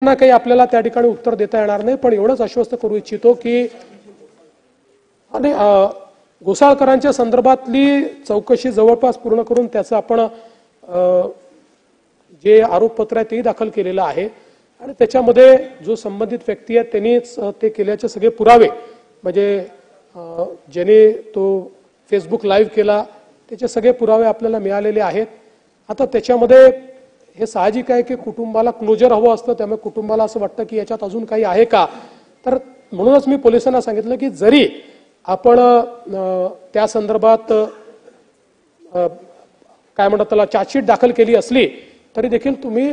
ना काही आपल्याला त्या ठिकाणी उत्तर देता येणार नाही, पण एवढंच आश्वस्त करू इच्छितो की आणि घोसाळकरांच्या संदर्भातली चौकशी जवळपास पूर्ण करून त्याचं आपण जे आरोपपत्र आहे ते दाखल केलेलं आहे आणि त्याच्यामध्ये जो संबंधित व्यक्ती आहे त्यांनीच ते केल्याचे सगळे पुरावे म्हणजे ज्याने तो फेसबुक लाईव्ह केला त्याचे सगळे पुरावे आपल्याला मिळालेले आहेत। आता त्याच्यामध्ये हे साहजिक आहे की कुटुंबाला क्लोजर हवं असतं, त्यामुळे कुटुंबाला असं वाटतं की याच्यात अजून काही आहे का, तर म्हणूनच मी पोलिसांना सांगितलं की जरी आपण त्या संदर्भात काय म्हणतात त्याला चार्जशीट दाखल केली असली तरी देखील तुम्ही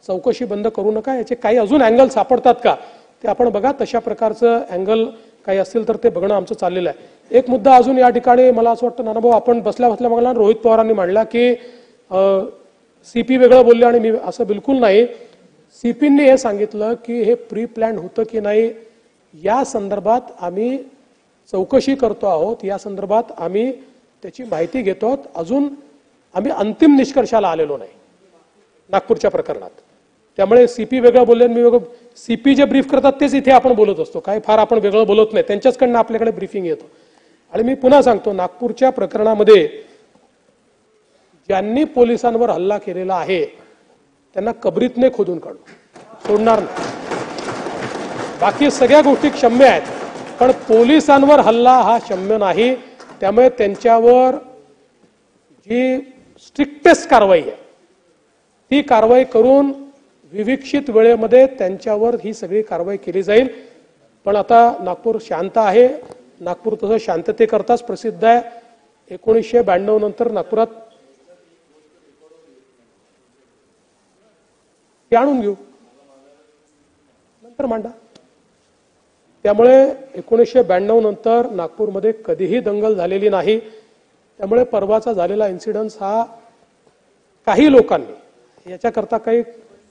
चौकशी बंद करू नका, याचे काही अजून अँगल सापडतात का ते आपण बघा, तशा प्रकारचं अँगल काही असतील तर ते बघणं आमचं चाललेलं आहे। एक मुद्दा अजून या ठिकाणी मला असं वाटतं नानाभाऊ आपण बसल्या बसल्या रोहित पवारांनी मांडला की सीपी वेगळं बोलले आणि मी असं बिलकुल नाही। सीपींनी हे सांगितलं की हे प्री प्लॅन होतं की नाही या संदर्भात आम्ही चौकशी करतो आहोत, या संदर्भात आम्ही त्याची माहिती घेतो आहोत, अजून आम्ही अंतिम निष्कर्षाला आलेलो नाही नागपूरच्या प्रकरणात। त्यामुळे सीपी वेगळं बोलले मी वेगळं, सीपी जे ब्रीफ करतात तेच इथे आपण बोलत असतो, काय फार आपण वेगळं बोलत नाही, त्यांच्याचकडनं आपल्याकडे ब्रीफिंग येतो। आणि मी पुन्हा सांगतो नागपूरच्या प्रकरणामध्ये ज्यांनी पोलिसांवर हल्ला केलेला आहे त्यांना कबरीतने खोदून काढू, सोडणार नाही। बाकी सगळ्या गोष्टी क्षम्य आहेत पण पोलिसांवर हल्ला हा क्षम्य नाही, त्यामुळे त्यांच्यावर जी स्ट्रिक्टेस्ट कारवाई आहे ती कारवाई करून विविक्षित वेळेमध्ये त्यांच्यावर ही सगळी कारवाई केली जाईल। पण आता नागपूर शांत आहे, नागपूर तसं शांततेकरताच प्रसिद्ध आहे। 1992 नंतर नागपुरात आणून घेऊ नंतर मांडा। त्यामुळे 1992 नंतर नागपूरमध्ये कधीही दंगल झालेली नाही, त्यामुळे परवाचा झालेला इन्सिडेंट हा काही लोकांनी याच्याकरता काही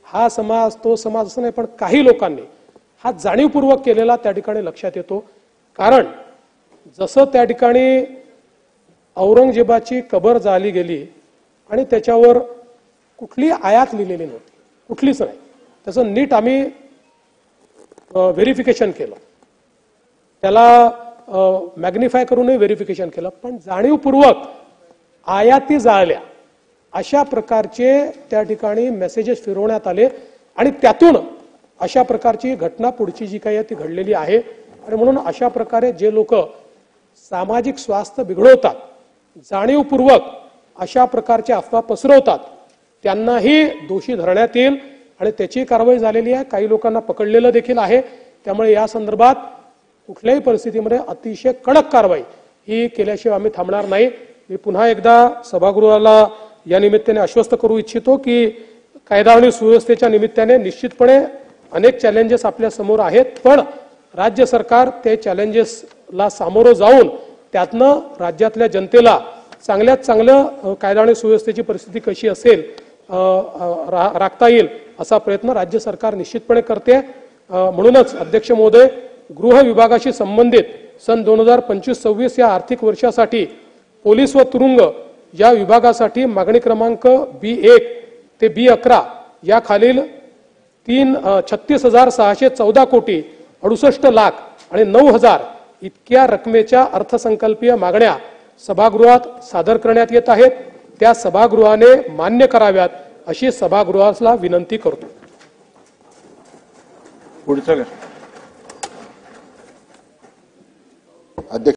हा समाज तो समाज असं नाही पण काही लोकांनी हा जाणीवपूर्वक केलेला त्या ठिकाणी लक्षात येतो। कारण जसं त्या ठिकाणी औरंगजेबाची कबर जाळली गेली आणि त्याच्यावर कुठली आयात लिहिलेली नव्हती, कुठलीच नाही, त्याचं नीट आम्ही व्हेरिफिकेशन केलं, त्याला मॅग्निफाय करूनही व्हेरिफिकेशन केलं, पण जाणीवपूर्वक आयाती जाळल्या अशा प्रकारचे त्या ठिकाणी मेसेजेस फिरवण्यात आले आणि त्यातून अशा प्रकारची घटना पुढची जी काही आहे ती घडलेली आहे। आणि म्हणून अशा प्रकारे जे लोक सामाजिक स्वास्थ्य बिघडवतात, जाणीवपूर्वक अशा प्रकारच्या अफवा पसरवतात त्यांनाही दोषी धरण्यात येईल आणि त्याची कारवाई झालेली आहे, काही लोकांना पकडलेलं देखील आहे। त्यामुळे या संदर्भात कुठल्याही परिस्थितीमध्ये अतिशय कडक कारवाई ही केल्याशिवाय आम्ही थांबणार नाही। मी पुन्हा एकदा सभागृहाला या निमित्ताने आश्वस्त करू इच्छितो की कायदा आणि सुव्यवस्थेच्या निमित्ताने निश्चितपणे अनेक चॅलेंजेस आपल्या समोर आहेत, पण राज्य सरकार ते चॅलेंजेसला सामोरं जाऊन त्यातनं राज्यातल्या जनतेला चांगल्यात चांगलं कायदा आणि सुव्यवस्थेची परिस्थिती कशी असेल राखता येईल असा प्रयत्न राज्य सरकार निश्चितपणे करते। म्हणूनच अध्यक्ष महोदय, गृह विभागाशी संबंधित सन 2025-26 या आर्थिक वर्षासाठी पोलीस व तुरुंग या विभागासाठी मागणी क्रमांक B1 ते B11 या खालील 36,614 कोटी 68 लाख आणि 9,000 इतक्या रकमेच्या अर्थसंकल्पीय मागण्या सभागृहात सादर करण्यात येत आहेत, त्या सभागृहाने मान्य कराव्यात अशी सभागृहाला विनंती करतो। पुढचं